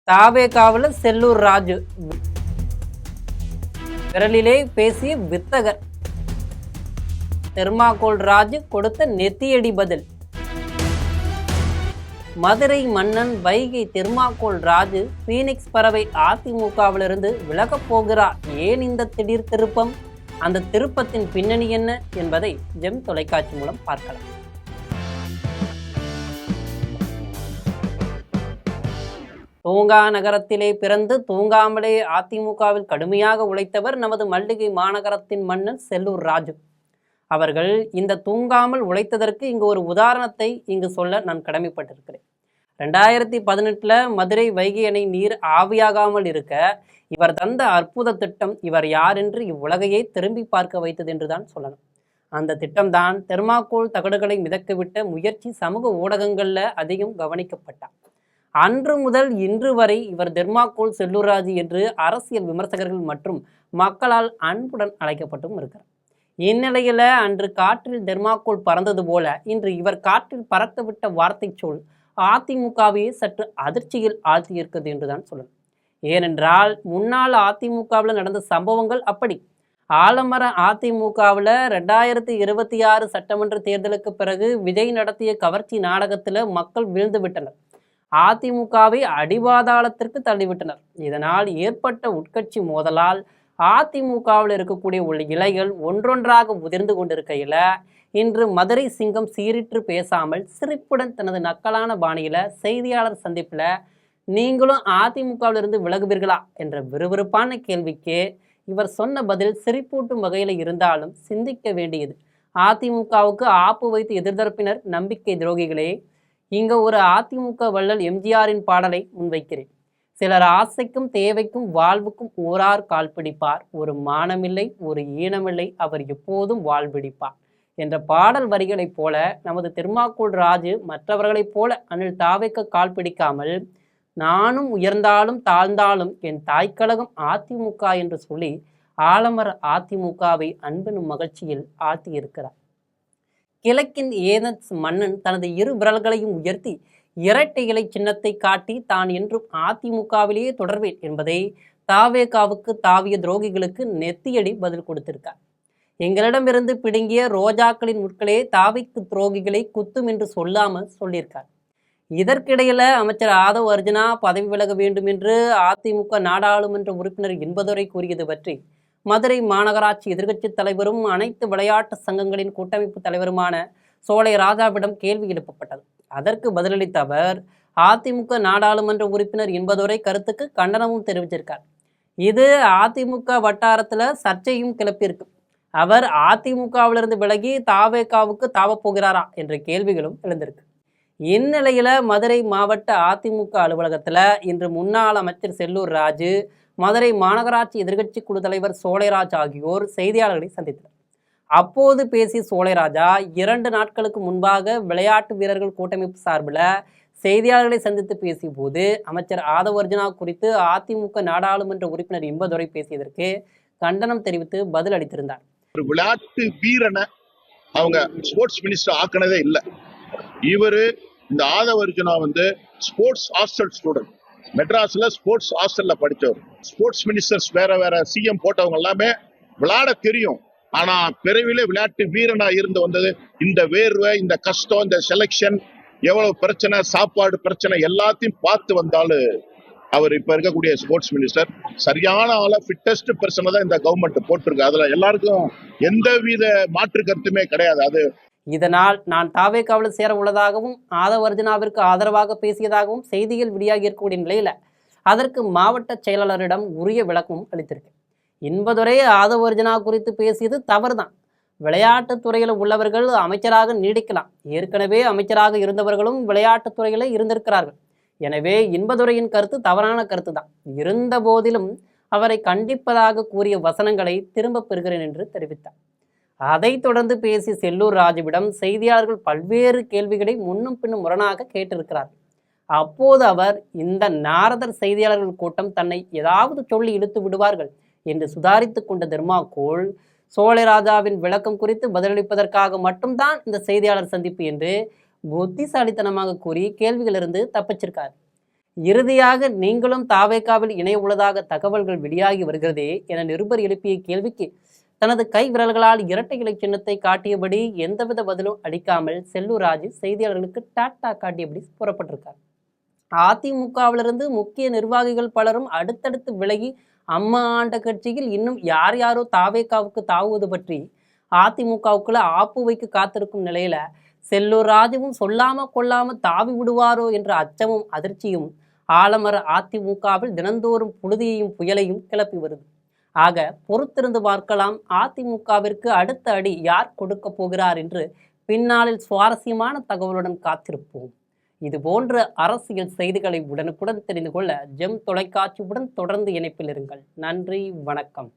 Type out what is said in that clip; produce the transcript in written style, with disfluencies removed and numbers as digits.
தாவேகாவில் செல்லூர் ராஜு விரலிலே பேசிய வித்தகர். தெர்மாகோல் ராஜு கொடுத்த நெத்தியடி பதில். மதுரை மன்னன் வைகை தெர்மாகோல் ராஜு பீனிக்ஸ் பறவை அதிமுகவிலிருந்து விலகப் போகிறார். ஏன் இந்த திடீர் திருப்பம்? அந்த திருப்பத்தின் பின்னணி என்ன என்பதை ஜெம் தொலைக்காட்சி மூலம் பார்க்கலாம். தூங்கா நகரத்திலே பிறந்து தூங்காமலே அதிமுகவில் கடுமையாக உழைத்தவர் நமது மல்லிகை மாநகரத்தின் மன்னன் செல்லூர் ராஜு அவர்கள். இந்த தூங்காமல் உழைத்ததற்கு இங்கு ஒரு உதாரணத்தை இங்கு சொல்ல நான் கடமைப்பட்டிருக்கிறேன். 2018 மதுரை வைகை அணை நீர் ஆவியாகாமல் இருக்க இவர் தந்த அற்புத திட்டம் இவர் யார் என்று இவ்வுலகையே திரும்பி பார்க்க வைத்தது என்றுதான் சொல்லணும். அந்த திட்டம்தான் தெர்மாகோல் தகடுகளை மிதக்கவிட்ட முயற்சி. சமூக ஊடகங்கள்ல அதிகம் கவனிக்கப்பட்டார். அன்று முதல் இன்று வரை இவர் தெர்மாகோல் செல்லூர் ராஜு என்று அரசியல் விமர்சகர்கள் மற்றும் மக்களால் அன்புடன் அழைக்கப்பட்டும் இருக்கிறார். இந்நிலையில அன்று காற்றில் தெர்மாகோல் பறந்தது போல இன்று இவர் காற்றில் பறக்கவிட்ட வார்த்தை சொல் அதிமுகவையே சற்று அதிர்ச்சியில் ஆழ்த்தியிருக்கிறது என்றுதான் சொல்லணும். ஏனென்றால் முன்னாள் அதிமுகவில் நடந்த சம்பவங்கள் அப்படி. ஆலமர அதிமுகவில் 2026 சட்டமன்ற தேர்தலுக்கு பிறகு விஜய் நடத்திய கவர்ச்சி நாடகத்தில் மக்கள் வீழ்ந்து விட்டனர். அதிமுகவை அடிபாதாளத்திற்கு தள்ளிவிட்டனர். இதனால் ஏற்பட்ட உட்கட்சி மோதலால் அதிமுகவில் இருக்கக்கூடிய உள்ள இலைகள் ஒன்றொன்றாக உதிர்ந்து கொண்டிருக்கையில் இன்று மதுரை சிங்கம் சீரிற்று பேசாமல் சிரிப்புடன் தனது நக்கலான பாணியில் செய்தியாளர் சந்திப்பில் நீங்களும் அதிமுகவிலிருந்து விலகுவீர்களா என்ற விறுவிறுப்பான கேள்விக்கு இவர் சொன்ன பதில் சிரிப்பூட்டும் வகையில் இருந்தாலும் சிந்திக்க வேண்டியது. அதிமுகவுக்கு ஆப்பு வைத்து எதிர்த்தரப்பினர் நம்பிக்கை துரோகிகளே, இங்க ஒரு அதிமுக வள்ளல் எம்ஜிஆரின் பாடலை முன்வைக்கிறேன். சிலர் ஆசைக்கும் தேவைக்கும் வாழ்வுக்கும் ஓரார் கால் பிடிப்பார். ஒரு மானமில்லை, ஒரு ஈனமில்லை, அவர் எப்போதும் வாழ்பிடிப்பார் என்ற பாடல் வரிகளைப் போல நமது தெர்மாகோல் ராஜு மற்றவர்களைப் போல அணில் தாவைக்க கால் பிடிக்காமல் நானும் உயர்ந்தாலும் தாழ்ந்தாலும் என் தாய்க்கழகம் அதிமுக என்று சொல்லி ஆலமர அதிமுகவை அன்பெனும் மகிழ்ச்சியில் ஆழ்த்தியிருக்கிறார். கிழக்கின் ஏதன்ஸ் மன்னன் தனது இரு விரல்களையும் உயர்த்தி இரட்டை இலை சின்னத்தை காட்டி தான் என்றும் அதிமுகவிலேயே தொடர்வேன் என்பதை தாவேகாவுக்கு தாவிய துரோகிகளுக்கு நெத்தியடி பதில் கொடுத்திருக்கார். எங்களிடமிருந்து பிடுங்கிய ரோஜாக்களின் முட்களே தாவிக்கு துரோகிகளை குத்தும் என்று சொல்லாமல் சொல்லியிருக்கார். இதற்கிடையில அமைச்சர் ஆதவ் அர்ஜுனா பதவி விலக வேண்டும் என்று அதிமுக நாடாளுமன்ற உறுப்பினர் என்பதுரை கூறியது பற்றி மதுரை மாநகராட்சி எதிர்க்கட்சி தலைவரும் அனைத்து விளையாட்டு சங்கங்களின் கூட்டமைப்பு தலைவருமான சோலை ராஜாவிடம் கேள்வி எழுப்பப்பட்டது. அதற்கு பதிலளித்த அவர் அதிமுக நாடாளுமன்ற உறுப்பினர் என்பதுரை கருத்துக்கு கண்டனமும் தெரிவிச்சிருக்கார். இது அதிமுக வட்டாரத்துல சர்ச்சையும் கிளப்பியிருக்கு. அவர் அதிமுகவிலிருந்து விலகி தாவேகாவுக்கு தாவப் போகிறாரா என்ற கேள்விகளும் எழுந்திருக்கு. இந்நிலையில மதுரை மாவட்ட அதிமுக அலுவலகத்துல இன்று முன்னாள் அமைச்சர் செல்லூர் ராஜு, மதுரை மாநகராட்சி எதிர்க்கட்சி குழு தலைவர் சோலைராஜ் ஆகியோர் செய்தியாளர்களை சந்தித்தனர். அப்போது பேசிய சோலைராஜா 2 நாட்களுக்கு முன்பாக விளையாட்டு வீரர்கள் கூட்டமைப்பு சார்பில் செய்தியாளர்களை சந்தித்து பேசிய போது அமைச்சர் ஆதவ் அர்ஜுனா குறித்து அதிமுக நாடாளுமன்ற உறுப்பினர் இன்பதுரை பேசியதற்கு கண்டனம் தெரிவித்து பதில் அளித்திருந்தார். ஒரு விளையாட்டு வீரனை அவங்க ஸ்போர்ட்ஸ் மினிஸ்டர் ஆக்கினதே இல்லை. இவரு இந்த Aadhav Arjuna sports hostel student, மெட்ராஸ்ல ஸ்போர்ட்ஸ் ஹாஸ்டல்ல படிச்சவர். ஸ்போர்ட்ஸ் மினிஸ்டர்ஸ் வேற வேற சிஎம் போட்டவங்க எல்லாமே விளையாட தெரியும், ஆனா பிறவிலே விளையாட்டு வீரனா இருந்து வந்தது. இந்த வேர்வை, இந்த கஷ்டம், இந்த செலக்ஷன், எவ்வளவு பிரச்சனை, சாப்பாடு பிரச்சனை எல்லாத்தையும் பார்த்து வந்தாலும் அவர் இப்ப இருக்கக்கூடிய ஸ்போர்ட்ஸ் மினிஸ்டர் சரியான ஆள ஃபிட்டஸ்ட் பர்சனை தான் இந்த கவர்மெண்ட் போட்டிருக்கு. அதுல எல்லாருக்கும் எந்தவித மாற்று கருத்துமே கிடையாது. அது இதனால் நான் தாவேகாவில் சேர உள்ளதாகவும் ஆதவ் அர்ஜுனாவிற்கு ஆதரவாக பேசியதாகவும் செய்திகள் வெளியாகி இருக்கக்கூடிய நிலையில அதற்கு மாவட்ட செயலாளரிடம் உரிய விளக்கமும் அளித்திருக்கேன். இன்பதுரை ஆதவ் அர்ஜுனா குறித்து பேசியது தவறுதான். விளையாட்டுத் துறையில் உள்ளவர்கள் அமைச்சராக நீடிக்கலாம். ஏற்கனவே அமைச்சராக இருந்தவர்களும் விளையாட்டுத் துறையில இருந்திருக்கிறார்கள். எனவே இன்பதுரையின் கருத்து தவறான கருத்து தான். இருந்த போதிலும் அவரை கண்டிப்பதாக கூறிய வசனங்களை திரும்ப பெறுகிறேன் என்று தெரிவித்தார். அதைத் தொடர்ந்து பேசிய செல்லூர் ராஜுவிடம் செய்தியாளர்கள் பல்வேறு கேள்விகளை முன்னும் பின்னும் முரணாக கேட்டிருக்கிறார். அப்போது அவர் இந்த நாரதர் செய்தியாளர்கள் கூட்டம் தன்னை ஏதாவது சொல்லி இழுத்து விடுவார்கள் என்று சுதாரித்து கொண்ட தெர்மாகோல் சோலைராஜாவின் விளக்கம் குறித்து பதிலளிப்பதற்காக மட்டும்தான் இந்த செய்தியாளர் சந்திப்பு என்று புத்திசாலித்தனமாக கூறி கேள்விகளிலிருந்து தப்பிச்சிருக்கார். இறுதியாக நீங்களும் தாவேகாவில் இணைய உள்ளதாக தகவல்கள் வெளியாகி வருகிறதே என நிருபர் எழுப்பிய கேள்விக்கு தனது கை விரல்களால் இரட்டை இலை சின்னத்தை காட்டியபடி எந்தவித பதிலும் அளிக்காமல் செல்லூர் ராஜு செய்தியாளர்களுக்கு டாட்டா காட்டியபடி புறப்பட்டிருக்கார். அதிமுகவிலிருந்து முக்கிய நிர்வாகிகள் பலரும் அடுத்தடுத்து விலகி அம்மா ஆண்ட கட்சியில் இன்னும் யார் யாரோ தாவேகாவுக்கு தாவுவது பற்றி அதிமுகவுக்குள்ள ஆப்பு வைக்க காத்திருக்கும் நிலையில செல்லூர் ராஜுவும் சொல்லாம கொள்ளாம தாவி விடுவாரோ என்ற அச்சமும் அதிர்ச்சியும் ஆலமர அதிமுகவில் தினந்தோறும் புழுதியையும் புயலையும் கிளப்பி வருது. ஆக பொறுத்திருந்து பார்க்கலாம், அதிமுகவிற்கு அடுத்த அடி யார் கொடுக்க போகிறார் என்று பின்னாளில் சுவாரஸ்யமான தகவலுடன் காத்திருப்போம். இது போன்ற அரசியல் செய்திகளை உடனுக்குடன் தெரிந்து கொள்ள ஜெம் தொலைக்காட்சியுடன் தொடர்ந்து இணைப்பில் இருங்கள். நன்றி, வணக்கம்.